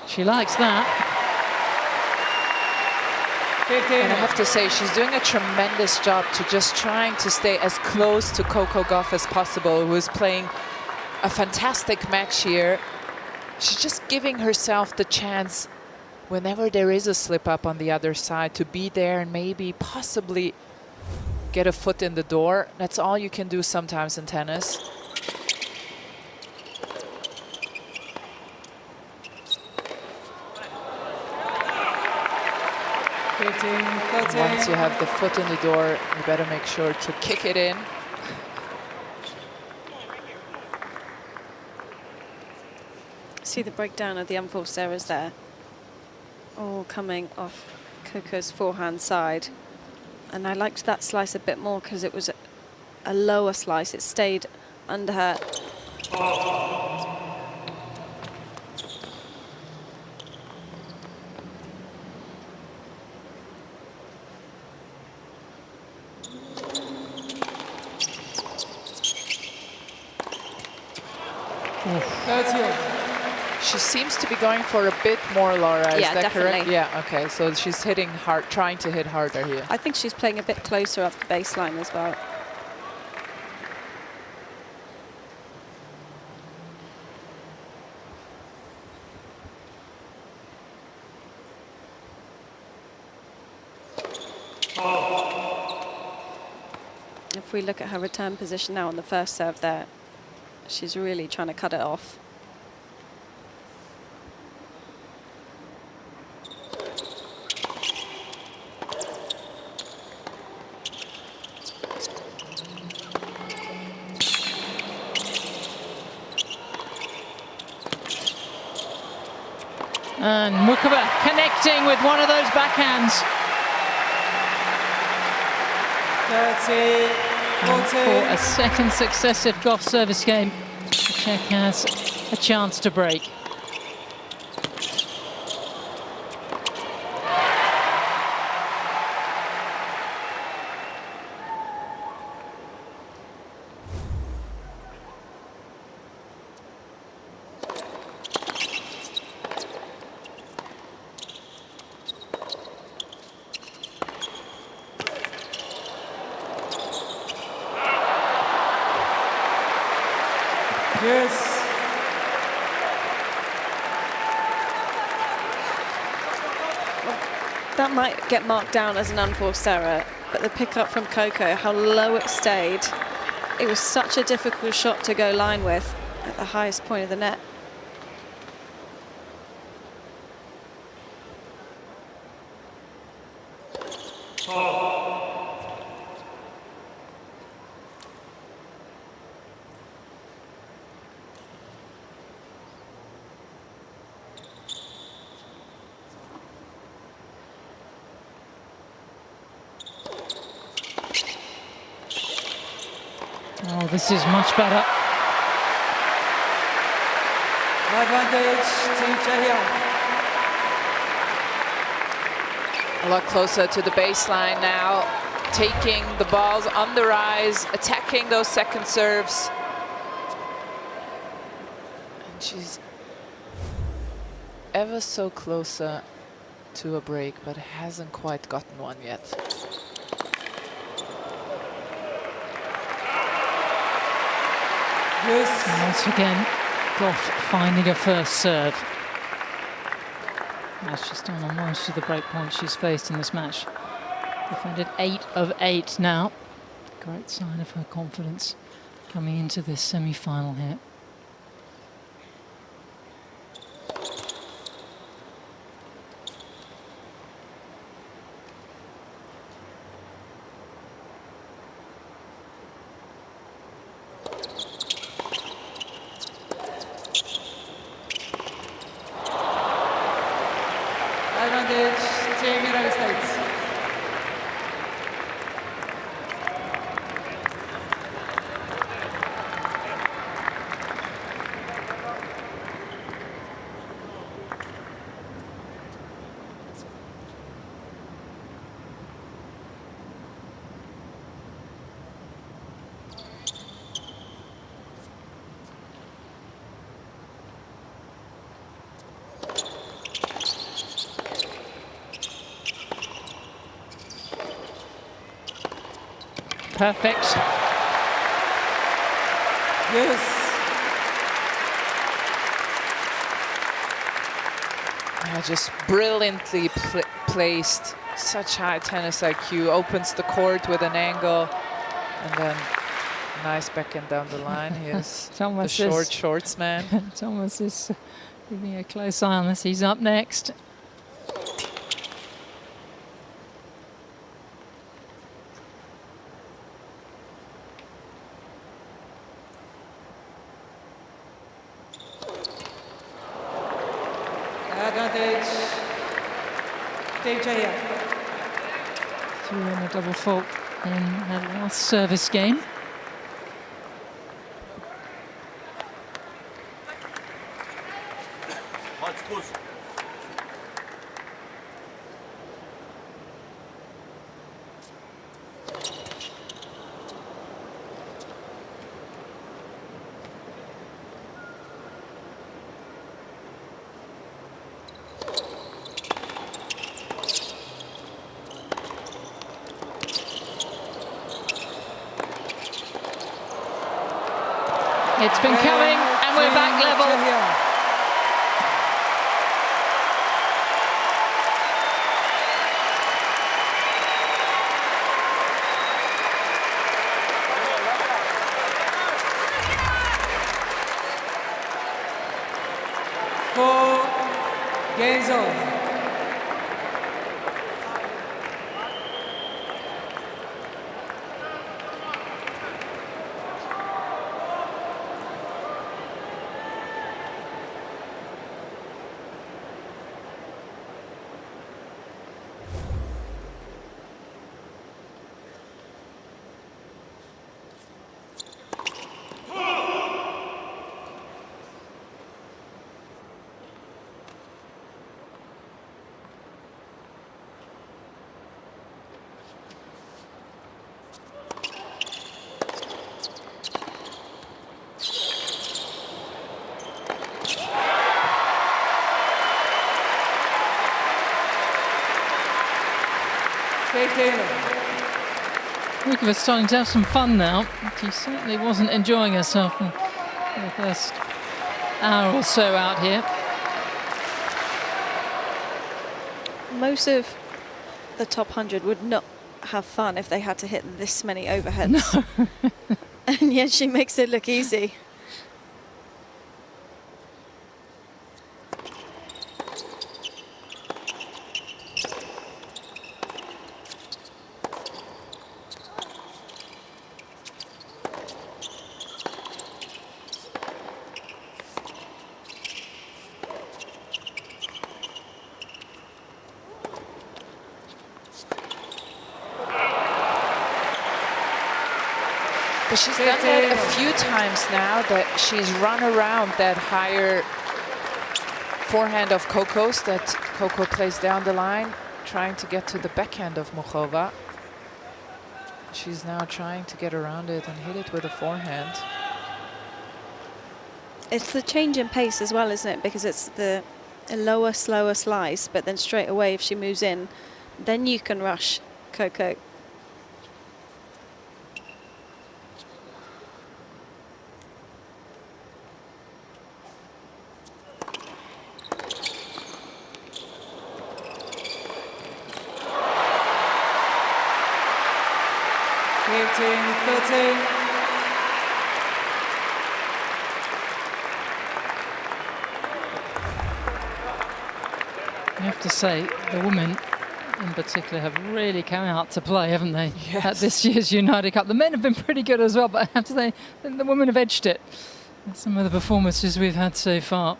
She likes that. 15. And I have to say, she's doing a tremendous job to just trying to stay as close to Coco Gauff as possible, who is playing a fantastic match here. She's just giving herself the chance, whenever there is a slip up on the other side, to be there and maybe possibly get a foot in the door. That's all you can do sometimes in tennis. Once you have the foot in the door, you better make sure to kick it in. See the breakdown of the unforced errors there. All coming off Coco's forehand side. And I liked that slice a bit more because it was a lower slice. It stayed under her. She seems to be going for a bit more, Laura. Is Yeah, that definitely. correct? Yeah, okay. So she's hitting hard, trying to hit harder here. I think she's playing a bit closer up the baseline as well. If we look at her return position now on the first serve there, she's really trying to cut it off. And Muchova connecting with one of those backhands. 30, And 40. for a second successive Gauff service game, the Czech has a chance to break. Yes. That might get marked down as an unforced error, but the pickup from Coco, how low it stayed. It was such a difficult shot to go line with at the highest point of the net. Oh, this is much better. Advantage, Team Czechia. A lot closer to the baseline now, taking the balls on the rise, attacking those second serves. And she's ever so closer to a break, but hasn't quite gotten one yet. Yes. And once again, Gauff finding her first serve. As she's done on most of the break points she's faced in this match. Defended 8 of 8 now. Great sign of her confidence coming into this semi-final here. Advantage, Team United States. Perfect. Yes. Just brilliantly placed Such high tennis IQ, opens the court with an angle, and then nice backhand down the line. Here's the shorts man. Thomas is giving a close eye on this. He's up next. Advantage. Dave Jaya. Threw in a double fault in her last service game. It's been coming, and we're back level. Game zone. Muchova starting to have some fun now. She certainly wasn't enjoying herself in the first hour or so out here. Most of the top 100 would not have fun if they had to hit this many overheads. No. And yet she makes it look easy. But she's done that a few times now, that she's run around that higher forehand of Coco's that Coco plays down the line, trying to get to the backhand of Muchova. She's now trying to get around it and hit it with a forehand. It's the change in pace as well, isn't it? Because it's a lower, slower slice, but then straight away if she moves in, then you can rush Coco. I have to say, the women in particular have really come out to play, haven't they? Yes. At this year's United Cup. The men have been pretty good as well, but I have to say, the women have edged it in some of the performances we've had so far.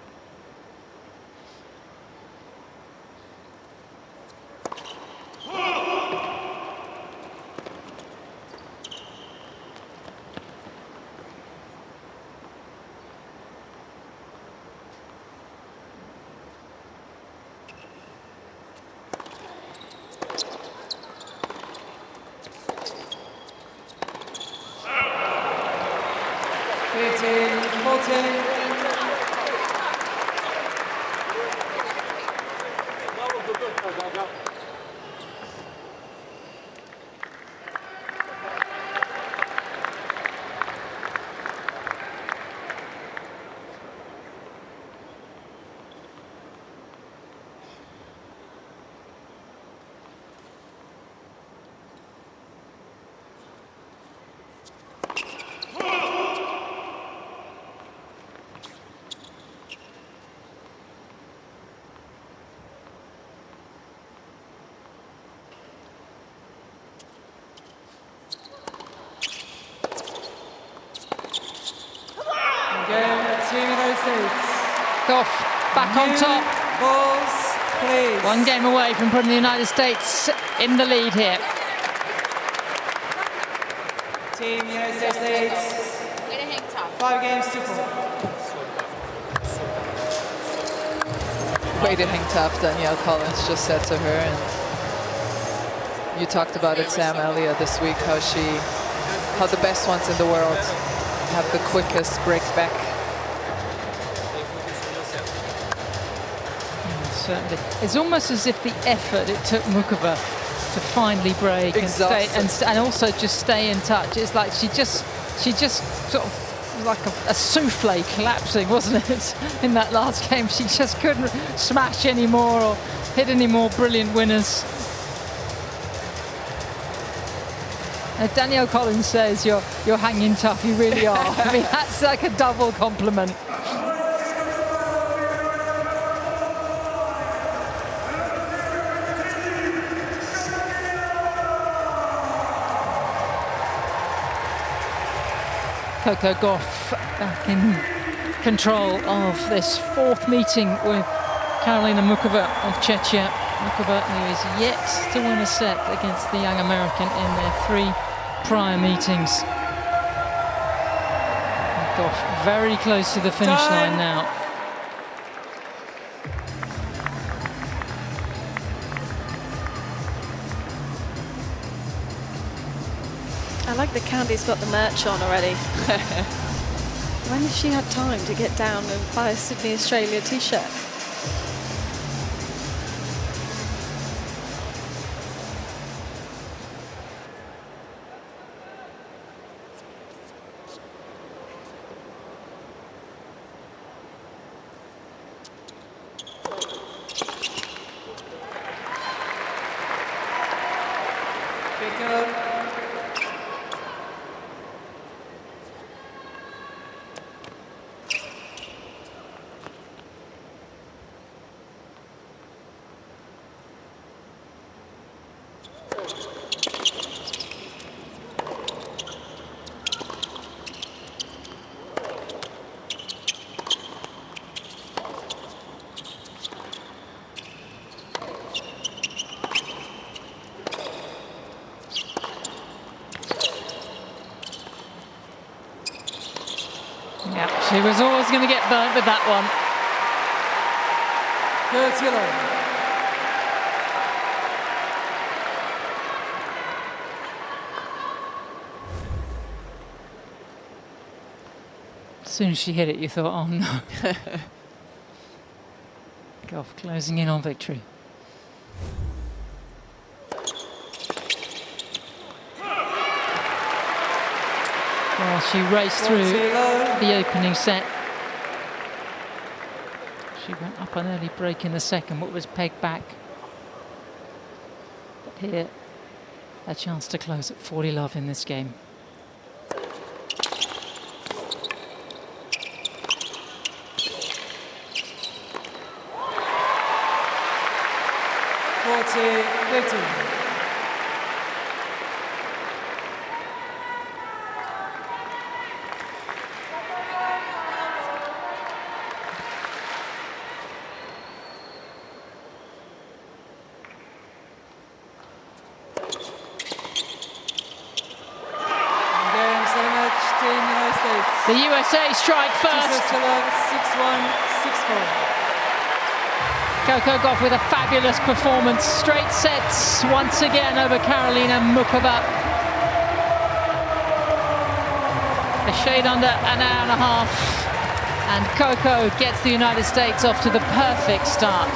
States. Gauff back on New top. balls, please. One game away from putting the United States in the lead here. Team United States leads 5 games to 4. Way to hang tough, Danielle Collins just said to her. And you talked about it, Sam, earlier this week, how the best ones in the world have the quickest break back. Certainly. It's almost as if the effort it took Muchova to finally break and stay, and also just stay in touch. It's like she just sort of like a souffle collapsing, wasn't it? In that last game, she just couldn't smash anymore or hit any more brilliant winners. And if Danielle Collins says you're hanging tough, you really are. I mean, that's like a double compliment. Coco Gauff back in control of this fourth meeting with Karolina Muchova of Czechia. Muchova, who is yet to win a set against the young American in their 3 prior meetings. Gauff very close to the finish line now. I like that Candy's got the merch on already. When has she had time to get down and buy a Sydney, Australia t-shirt? Yeah, she was always going to get burnt with that one. Good yellow. As soon as she hit it, you thought, oh no. Gauff closing in on victory. Well, she raced through the opening set. She went up an early break in the second, but was pegged back. But here, a chance to close at 40 love in this game. The USA strike first. 6-1, 6-4. Coco Gauff with a fabulous performance. Straight sets once again over Karolina Muchova. A shade under an hour and a half. And Coco gets the United States off to the perfect start.